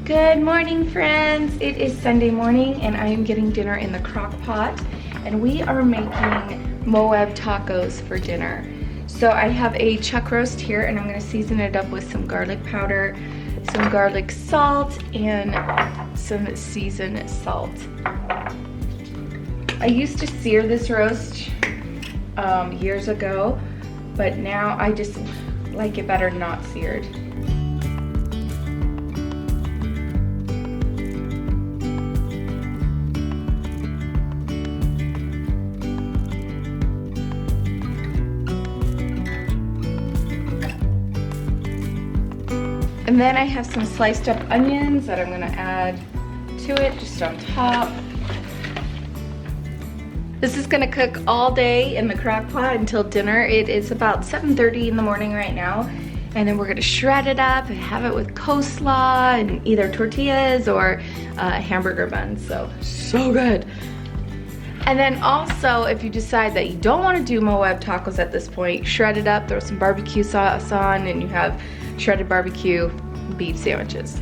Good morning, friends. It is Sunday morning and I am getting dinner in the crock pot, and we are making Moab tacos for dinner. So I have a chuck roast here and I'm gonna season it up with some garlic powder, some garlic salt, and some seasoned salt. I used to sear this roast years ago, but now I just like it better not seared. And then I have some sliced up onions that I'm gonna add to it, just on top. This is gonna cook all day in the crock pot until dinner. It is about 7:30 in the morning right now. And then we're gonna shred it up and have it with coleslaw and either tortillas or hamburger buns, so good. And then also, if you decide that you don't wanna do Moab tacos at this point, shred it up, throw some barbecue sauce on, and you have shredded barbecue beef sandwiches.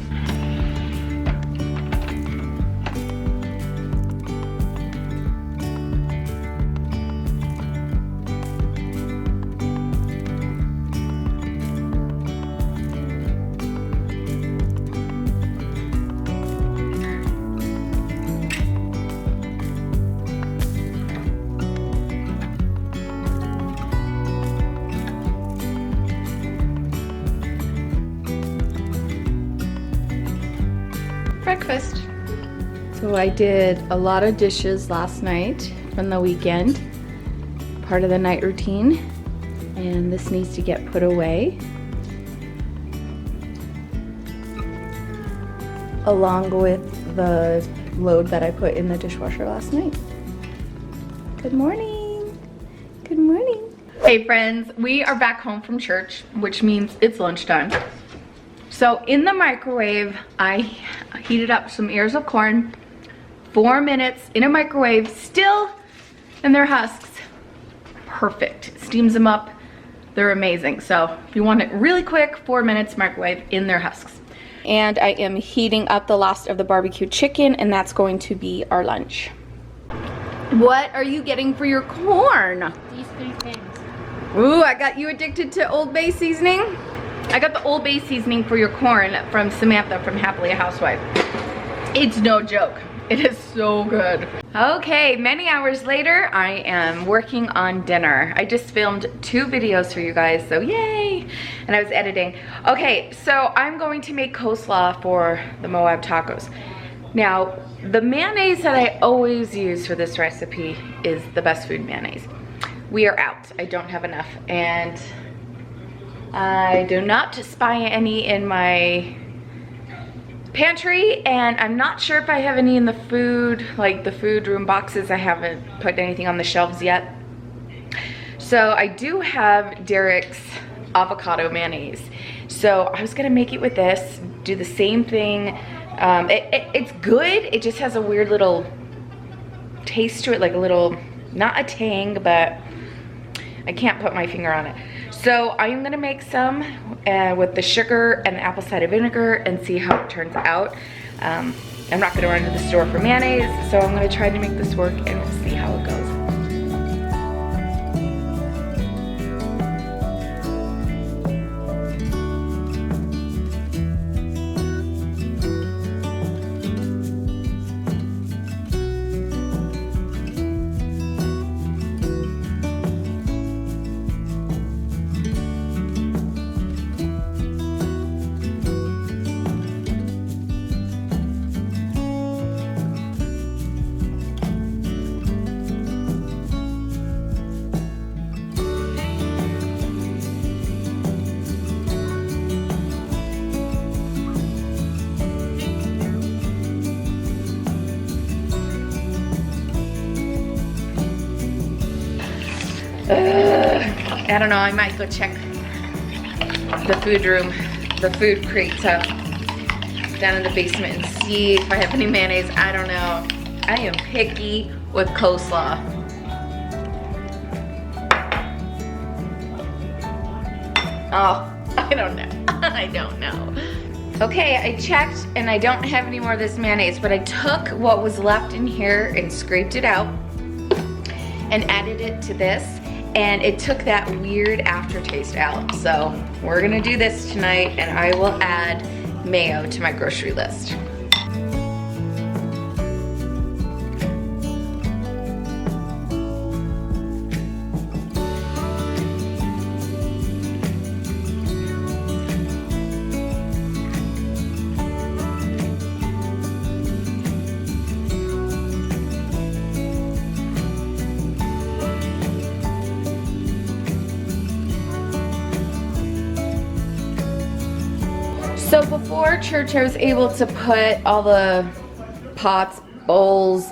Breakfast. So I did a lot of dishes last night from the weekend, part of the night routine, and this needs to get put away along with the load that I put in the dishwasher last night. Good morning. Good morning. Hey friends, we are back home from church, which means it's lunchtime. So in the microwave, I heated up some ears of corn, 4 minutes in a microwave, still in their husks. Perfect. Steams them up. They're amazing. So if you want it really quick, 4 minutes microwave in their husks. And I am heating up the last of the barbecue chicken, and that's going to be our lunch. What are you getting for your corn? These 3 things. Ooh, I got you addicted to Old Bay seasoning. I got the Old Bay seasoning for your corn from Samantha from Happily a Housewife. It's no joke. It is so good. Okay, many hours later, I am working on dinner. I just filmed 2 videos for you guys, so yay! And I was editing. Okay, so I'm going to make coleslaw for the Moab tacos. Now, the mayonnaise that I always use for this recipe is the Best Food mayonnaise. We are out. I don't have enough, and I do not spy any in my pantry, and I'm not sure if I have any in the food, like the food room boxes. I haven't put anything on the shelves yet. So I do have Derek's avocado mayonnaise. So I was gonna make it with this, do the same thing. It's good, it just has a weird little taste to it, like a little, not a tang, but I can't put my finger on it. So I'm gonna make some with the sugar and the apple cider vinegar and see how it turns out. I'm not gonna run to the store for mayonnaise, so I'm gonna try to make this work and see how it goes. I don't know, I might go check the food room, the food crates up down in the basement and see if I have any mayonnaise. I don't know. I am picky with coleslaw. Oh, I don't know. I don't know. Okay, I checked and I don't have any more of this mayonnaise, but I took what was left in here and scraped it out and added it to this, and it took that weird aftertaste out. So we're gonna do this tonight, and I will add mayo to my grocery list. So before church, I was able to put all the pots, bowls,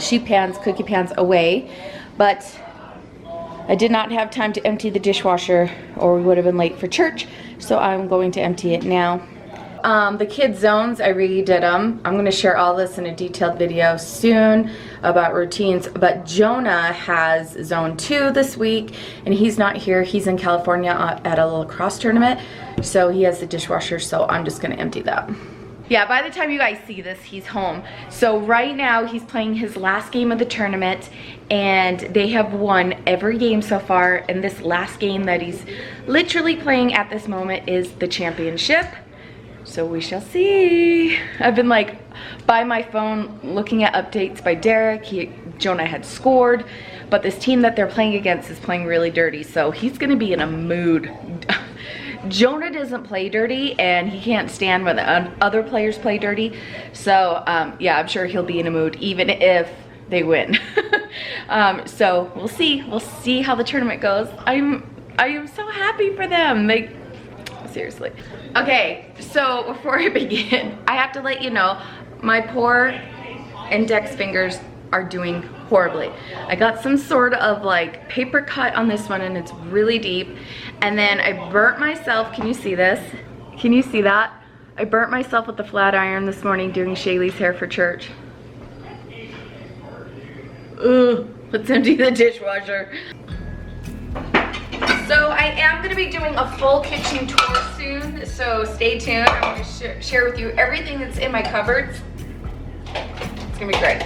sheet pans, cookie pans away, but I did not have time to empty the dishwasher or we would have been late for church, so I'm going to empty it now. The kids' zones, I redid them. I'm gonna share all this in a detailed video soon about routines, but Jonah has zone 2 this week, and he's not here. He's in California at a lacrosse tournament, so he has the dishwasher, so I'm just gonna empty that. Yeah, by the time you guys see this, he's home. So right now, he's playing his last game of the tournament, and they have won every game so far, and this last game that he's literally playing at this moment is the championship. So we shall see. I've been like by my phone looking at updates by Derek. Jonah had scored, but this team that they're playing against is playing really dirty, so he's gonna be in a mood. Jonah doesn't play dirty, and he can't stand when other players play dirty. So yeah, I'm sure he'll be in a mood even if they win. So we'll see. We'll see how the tournament goes. I am so happy for them. Seriously. Okay, so before I begin, I have to let you know my poor index fingers are doing horribly. I got some sort of like paper cut on this one, and it's really deep. And then I burnt myself. Can you see this? Can you see that? I burnt myself with the flat iron this morning doing Shaylee's hair for church. Ugh, let's empty the dishwasher. So I am gonna be doing a full kitchen tour soon, so stay tuned. I'm gonna share with you everything that's in my cupboards. It's gonna be great.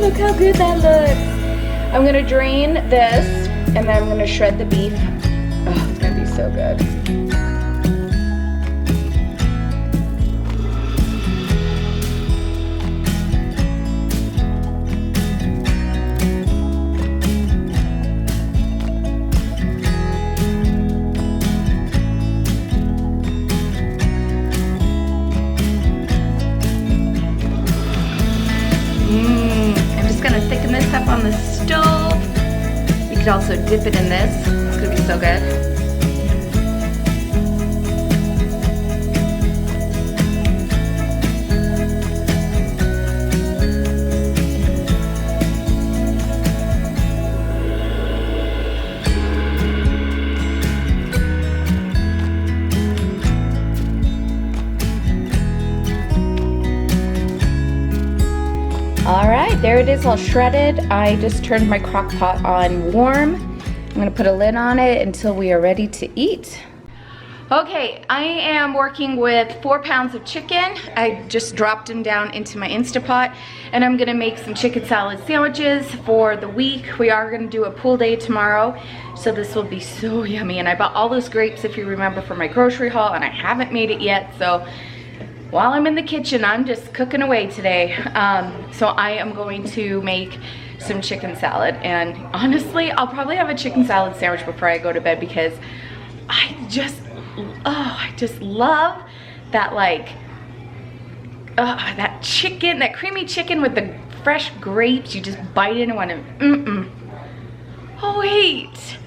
Look how good that looks. I'm gonna drain this, and then I'm gonna shred the beef. Oh, it's gonna be so good. Thicken this up on the stove. You could also dip it in this. It's gonna be so good. All right, there it is all shredded. I just turned my crock pot on warm. I'm gonna put a lid on it until we are ready to eat. Okay, I am working with 4 pounds of chicken. I just dropped them down into my Instapot, and I'm gonna make some chicken salad sandwiches for the week. We are gonna do a pool day tomorrow, so this will be so yummy. And I bought all those grapes, if you remember, from my grocery haul, and I haven't made it yet, so while I'm in the kitchen, I'm just cooking away today. So I am going to make some chicken salad, and honestly, I'll probably have a chicken salad sandwich before I go to bed because I just love that, like, that chicken, that creamy chicken with the fresh grapes. You just bite into one and Oh wait,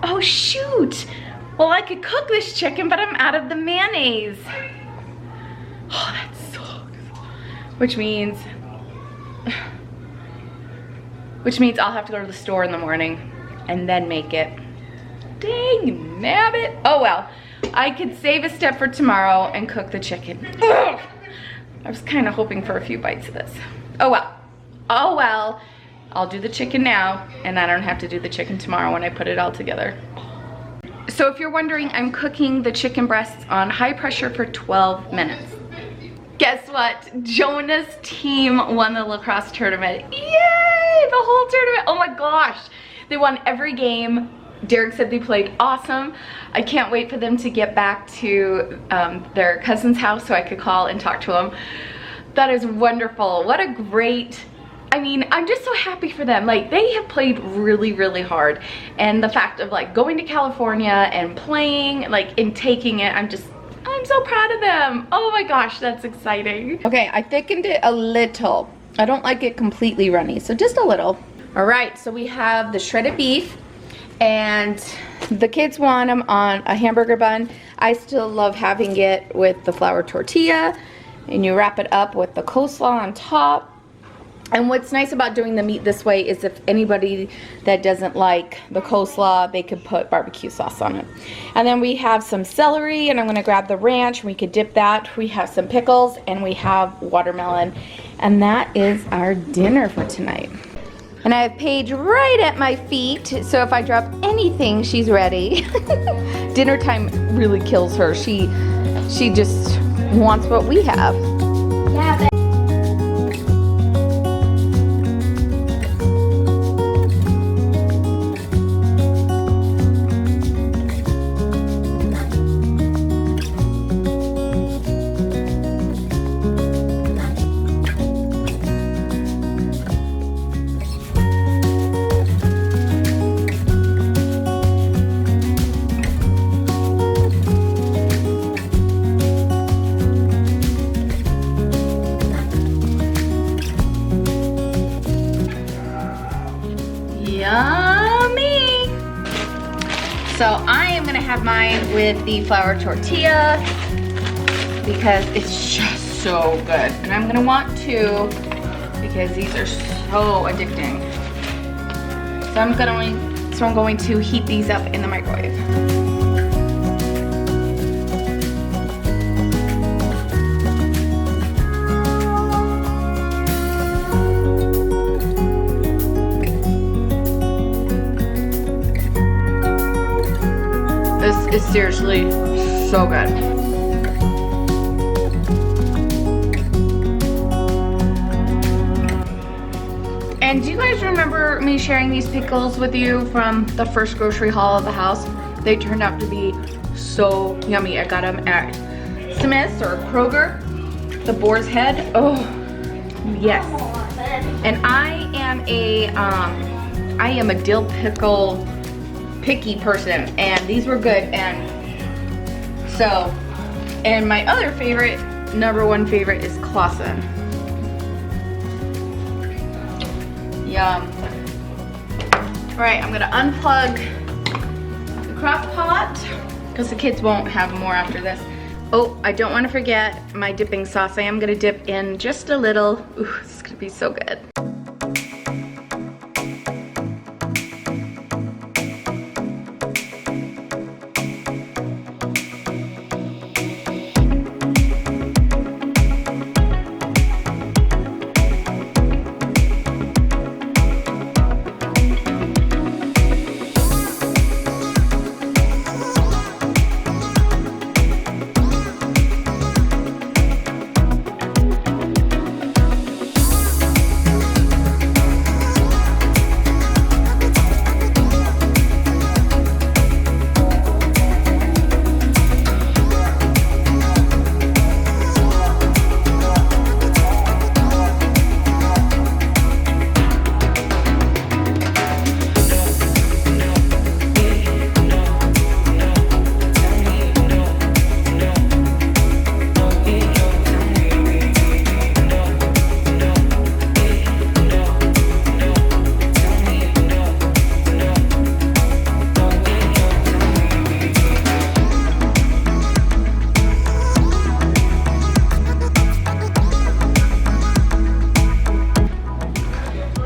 oh shoot. Well, I could cook this chicken, but I'm out of the mayonnaise. Oh, that's so good. Which means I'll have to go to the store in the morning and then make it. Dang nabbit. Oh well, I could save a step for tomorrow and cook the chicken. Ugh. I was kind of hoping for a few bites of this. Oh well, oh well. I'll do the chicken now, and I don't have to do the chicken tomorrow when I put it all together. So if you're wondering, I'm cooking the chicken breasts on high pressure for 12 minutes. Guess what? Jonah's team won the lacrosse tournament. Yay! The whole tournament. Oh my gosh. They won every game. Derek said they played awesome. I can't wait for them to get back to their cousin's house so I could call and talk to them. That is wonderful. What a great, I mean, I'm just so happy for them. Like, they have played really, really hard. And the fact of like going to California and playing, like, and taking it, I'm so proud of them. Oh my gosh, that's exciting. Okay, I thickened it a little. I don't like it completely runny, so just a little. All right, so we have the shredded beef, and the kids want them on a hamburger bun. I still love having it with the flour tortilla, and you wrap it up with the coleslaw on top. And what's nice about doing the meat this way is if anybody that doesn't like the coleslaw, they could put barbecue sauce on it. And then we have some celery, and I'm gonna grab the ranch, and we could dip that. We have some pickles, and we have watermelon. And that is our dinner for tonight. And I have Paige right at my feet, so if I drop anything, she's ready. Dinner time really kills her. She just wants what we have. Yeah. Yummy! So I am gonna have mine with the flour tortilla because it's just so good. And I'm gonna want two because these are so addicting. So I'm going to heat these up in the microwave. This is seriously so good. And do you guys remember me sharing these pickles with you from the first grocery haul of the house? They turned out to be so yummy. I got them at Smith's or Kroger, the Boar's Head. Oh, yes. And I am a dill pickle picky person, and these were good. And so, and my other favorite, number one favorite, is Clausen. Yum. All right, I'm gonna unplug the crock pot because the kids won't have more after this. Oh, I don't want to forget my dipping sauce. I am gonna dip in just a little. Ooh, this is gonna be so good.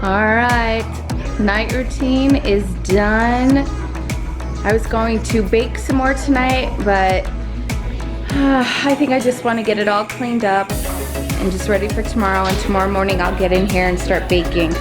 All right, night routine is done. I was going to bake some more tonight, but I think I just want to get it all cleaned up and just ready for tomorrow, and tomorrow morning I'll get in here and start baking.